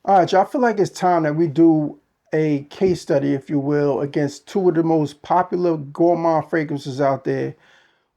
All right, y'all. I feel like it's time that we do a case study, if you will, against two of the most popular gourmand fragrances out there.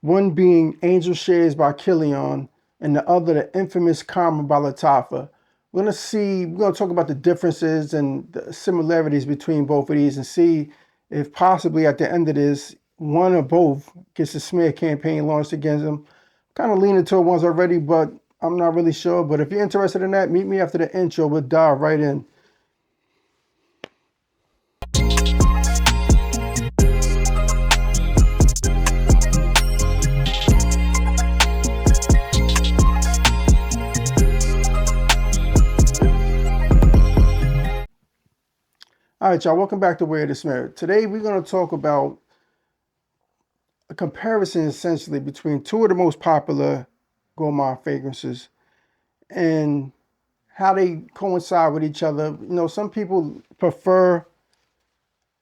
One being Angel Shares by Kilian, and the other the infamous Khamrah by Lattafa. We're gonna talk about the differences and the similarities between both of these, and see if possibly at the end of this, one or both gets a smear campaign launched against them. Kind of leaning toward ones already, but I'm not really sure. But if you're interested in that, meet me after the intro. We'll dive right in. All right, y'all, welcome back to Where the Smell. Today, we're going to talk about a comparison essentially between two of the most popular gourmand fragrances and how they coincide with each other. You know, some people prefer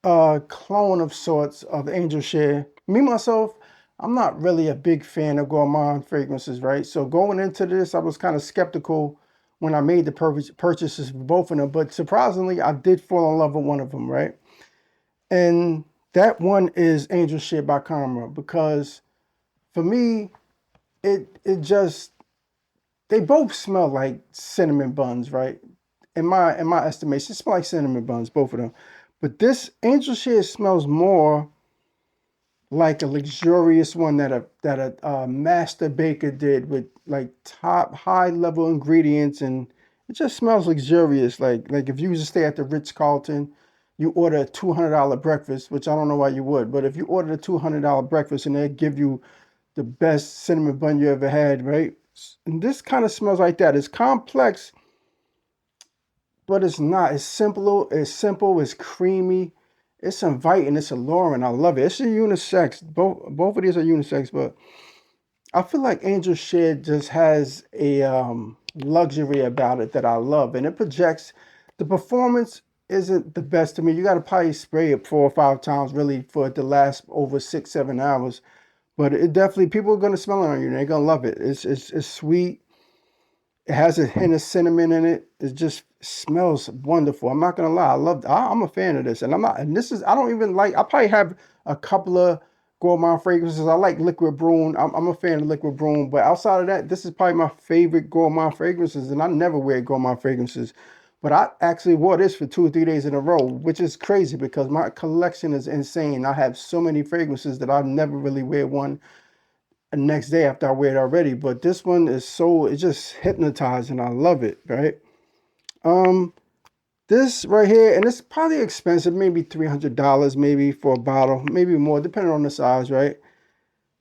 a clone of sorts of Angel Share. Me, myself, I'm not really a big fan of gourmand fragrances, right? So going into this, I was kind of skeptical when I made the purchases for both of them. But surprisingly, I did fall in love with one of them, right? And that one is Angel Share by Khamrah, because for me, it just, they both smell like cinnamon buns, right? In my estimation, it smell like cinnamon buns, both of them. But this Angel Share smells more like a luxurious one that a master baker did with like top high level ingredients, and it just smells luxurious. Like if you used to stay at the Ritz Carlton, you order a $200 breakfast, which I don't know why you would, but if you order a $200 breakfast and they give you the best cinnamon bun you ever had, right? And this kind of smells like that. It's complex, but it's not. It's simple. It's simple. It's creamy. It's inviting. It's alluring. I love it. It's a unisex. Both of these are unisex, but I feel like Angel Share just has a luxury about it that I love, and it projects. The performance isn't the best to me. You got to probably spray it 4 or 5 times really for it to last over 6, 7 hours. But it definitely, people are gonna smell it on you. And they're gonna love it. It's sweet. It has a hint of cinnamon in it. It just smells wonderful. I'm not gonna lie. I'm a fan of this, and I'm not. And this is. I don't even like. I probably have a couple of gourmand fragrances. I like liquid broom. I'm a fan of liquid broom, but outside of that, this is probably my favorite gourmand fragrances. And I never wear gourmand fragrances, but I actually wore this for 2 or 3 days in a row, which is crazy because my collection is insane. I have so many fragrances that I never really wear one the next day after I wear it already. But this one is so, it's just hypnotizing. I love it, right? Um, this right here, and it's probably expensive, maybe $300 maybe for a bottle, maybe more, depending on the size, right?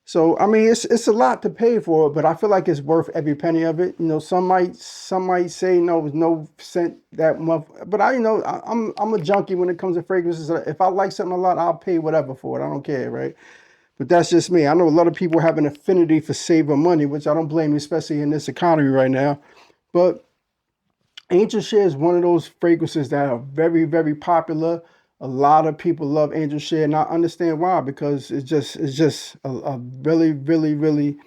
So I mean, it's a lot to pay for it, but I feel like it's worth every penny of it. You know, some might say no, it's no cent that month, but I'm a junkie when it comes to fragrances. If I like something a lot, I'll pay whatever for it. I don't care, right? But that's just me. I know a lot of people have an affinity for saving money, which I don't blame you, especially in this economy right now. But Angel Share is one of those fragrances that are very, very popular. A lot of people love Angel Share, and I understand why, because it's just a really, really, really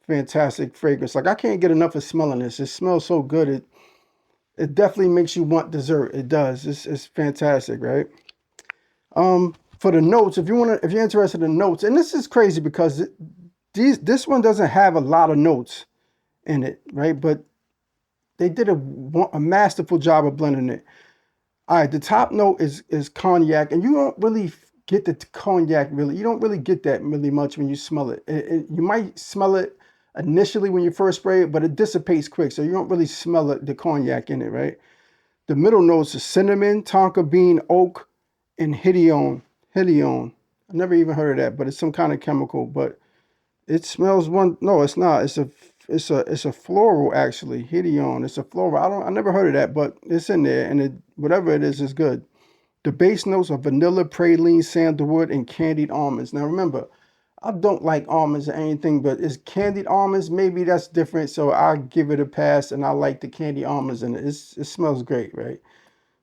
fantastic fragrance. Like I can't get enough of smelling this. It smells so good. It definitely makes you want dessert. It does. It's fantastic, right? For the notes, if you're interested in notes, and this is crazy because this one doesn't have a lot of notes in it, right? But they did a masterful job of blending it. All right, the top note is cognac, and you don't really get the cognac really. You don't really get that really much when you smell it. You might smell it initially when you first spray it, but it dissipates quick, so you don't really smell the cognac in it, right? The middle notes are cinnamon, tonka bean, oak, and hedione. Hedione. I never even heard of that, but it's some kind of chemical. But it smells one. No, it's not. It's a floral actually. Hedione. It's a floral. I never heard of that, but it's in there, and whatever it is good. The base notes are vanilla, praline, sandalwood, and candied almonds. Now remember, I don't like almonds or anything, but it's candied almonds. Maybe that's different, so I give it a pass, and I like the candied almonds in it. It smells great, right?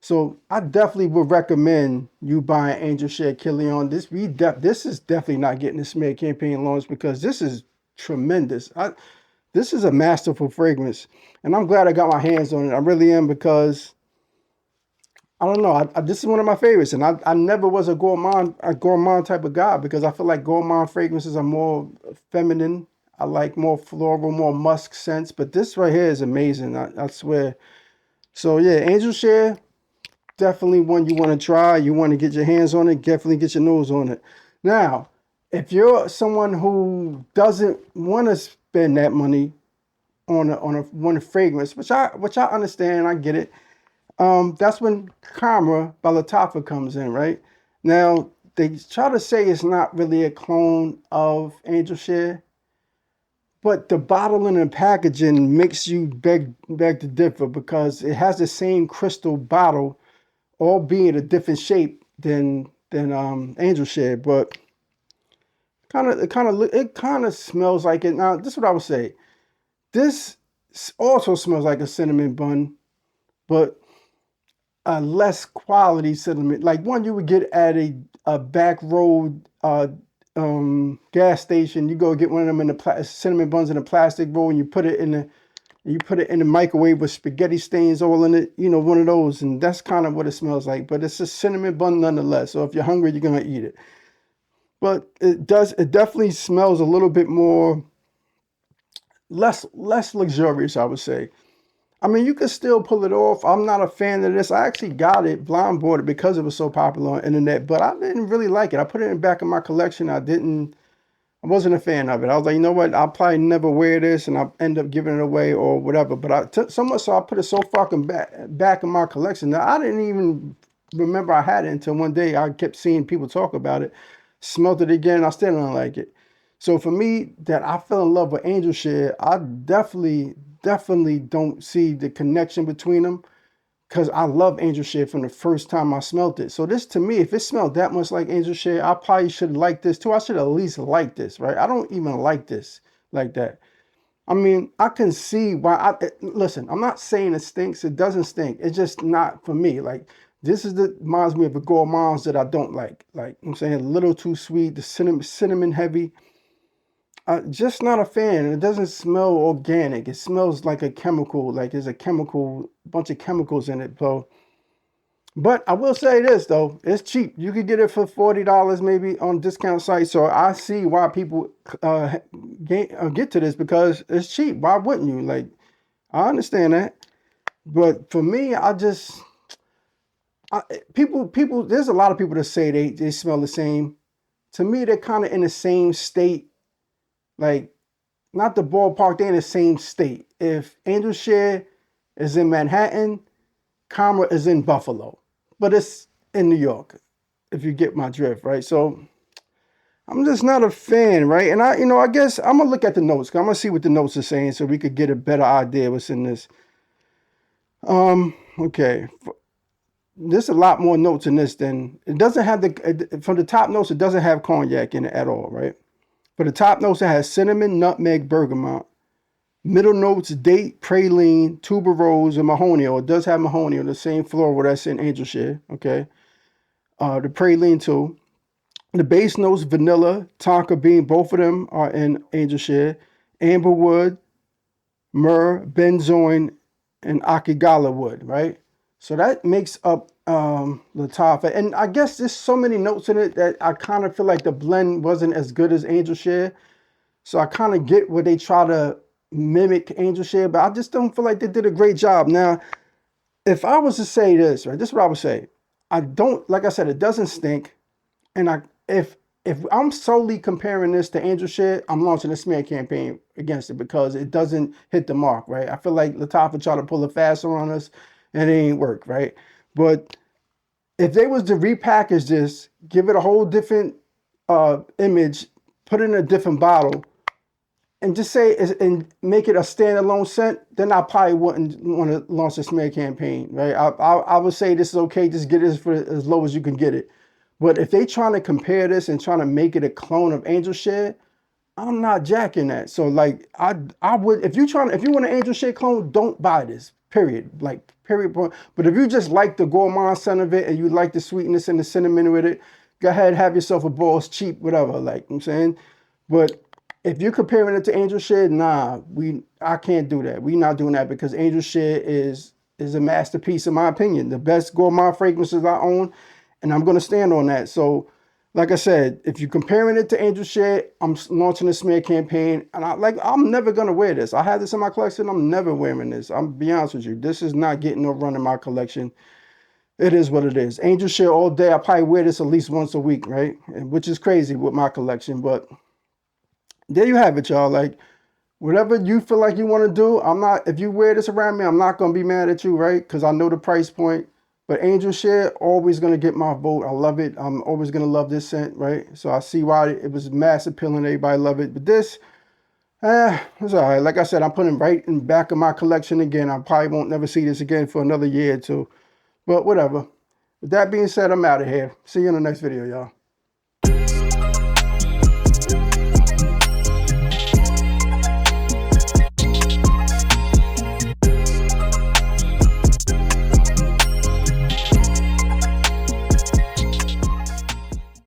So I definitely would recommend you buying Angel Share Kilian. This is definitely not getting the smear campaign launched because this is tremendous. This is a masterful fragrance, and I'm glad I got my hands on it. I really am, because I don't know. This is one of my favorites, and I never was a gourmand type of guy because I feel like gourmand fragrances are more feminine. I like more floral, more musk scents, but this right here is amazing. I swear. So yeah, Angel Share, definitely one you want to try. You want to get your hands on it, definitely get your nose on it. Now, if you're someone who doesn't want to spend that money on a one fragrance, which I understand, I get it. That's when Khamrah by Lattafa comes in, right? Now they try to say it's not really a clone of Angel Share, but the bottling and packaging makes you beg to differ because it has the same crystal bottle, albeit a different shape than Angel Share, but it kind of smells like it. Now, this is what I would say. This also smells like a cinnamon bun, but a less quality cinnamon, like one you would get at a back road gas station. You go get one of them in the cinnamon buns in a plastic roll, and you put it in the microwave with spaghetti stains all in it. You know, one of those, and that's kind of what it smells like. But it's a cinnamon bun nonetheless. So if you're hungry, you're gonna eat it. But it does. It definitely smells a little bit more less luxurious, I would say. I mean, you can still pull it off. I'm not a fan of this. I actually got it, blind bought it because it was so popular on the internet, but I didn't really like it. I put it in the back of my collection. I wasn't a fan of it. I was like, you know what? I'll probably never wear this, and I'll end up giving it away or whatever. But I took so much so I put it so fucking back in my collection. Now I didn't even remember I had it until one day I kept seeing people talk about it. Smelt it again. I still don't like it. So for me, that I fell in love with Angel Share, I definitely don't see the connection between them because I love Angel Share from the first time I smelt it. So this to me, if it smelled that much like Angel Share, I probably should like this too. I should at least like this, right? I don't even like this like that. I mean, I can see why. Listen, I'm not saying it stinks. It doesn't stink. It's just not for me. Like this reminds me of the gourmands that I don't like. Like I'm saying, a little too sweet, the cinnamon heavy. Just not a fan. It doesn't smell organic. It smells like a chemical, like there's bunch of chemicals in it. So, but I will say this though, it's cheap. You could get it for $40 maybe on discount sites. So I see why people get to this because it's cheap. Why wouldn't you? Like I understand that, but for me, people. There's a lot of people that say they smell the same. To me, they're kind of in the same state. Like not the ballpark, they're in the same state. If Angel Share is in Manhattan, Khamrah is in Buffalo, but it's in New York, if you get my drift, right? So I'm just not a fan, right? And I guess I'm gonna look at the notes. I'm gonna see what the notes are saying so we could get a better idea what's in this. Okay. There's a lot more notes in this than it doesn't have from the top notes, it doesn't have cognac in it at all, right? For the top notes, it has cinnamon, nutmeg, bergamot. Middle notes, date, praline, tuberose, and mahogany. It does have mahogany on the same floral that's in Angel Share. Okay. The praline too. The base notes, vanilla, tonka bean. Both of them are in Angel Share. Amberwood, myrrh, benzoin, and akigala wood. Right. So that makes up Lattafa. And I guess there's so many notes in it that I kind of feel like the blend wasn't as good as Angel Share. So I kind of get where they try to mimic Angel Share, but I just don't feel like they did a great job. Now, if I was to say this, right, this is what I would say. I don't, like I said, it doesn't stink. And if I'm solely comparing this to Angel Share, I'm launching a smear campaign against it because it doesn't hit the mark, right? I feel like Lattafa tried to pull a faster on us and it ain't work, right? But if they was to repackage this, give it a whole different image, put it in a different bottle, and just say and make it a standalone scent, then I probably wouldn't want to launch a smear campaign, right? I would say this is okay, just get this for as low as you can get it. But if they trying to compare this and trying to make it a clone of Angel Share, I'm not jacking that. So like I would if you want an Angel Share clone, don't buy this. Period. Like period. But if you just like the gourmand scent of it and you like the sweetness and the cinnamon with it, go ahead, have yourself a ball. It's cheap, whatever. Like I'm saying. But if you're comparing it to Angel Share, nah, I can't do that. We're not doing that because Angel Share is is a masterpiece in my opinion. The best Gourmand fragrances I own, and I'm going to stand on that. So, like I said, if you're comparing it to Angel Share, I'm launching a smear campaign, and I'm never going to wear this. I have this in my collection. I'm never wearing this. I'm be honest with you. This is not getting no run in my collection. It is what it is. Angel Share all day. I probably wear this at least once a week, right? Which is crazy with my collection, but there you have it, y'all. Like, whatever you feel like you want to do, I'm not, if you wear this around me, I'm not going to be mad at you, right? Because I know the price point. But Angel Share, always going to get my vote. I love it. I'm always going to love this scent, right? So I see why it was mass appealing. Everybody love it. But this, it's all right. Like I said, I'm putting it right in the back of my collection again. I probably won't never see this again for another year or two. But whatever. With that being said, I'm out of here. See you in the next video, y'all.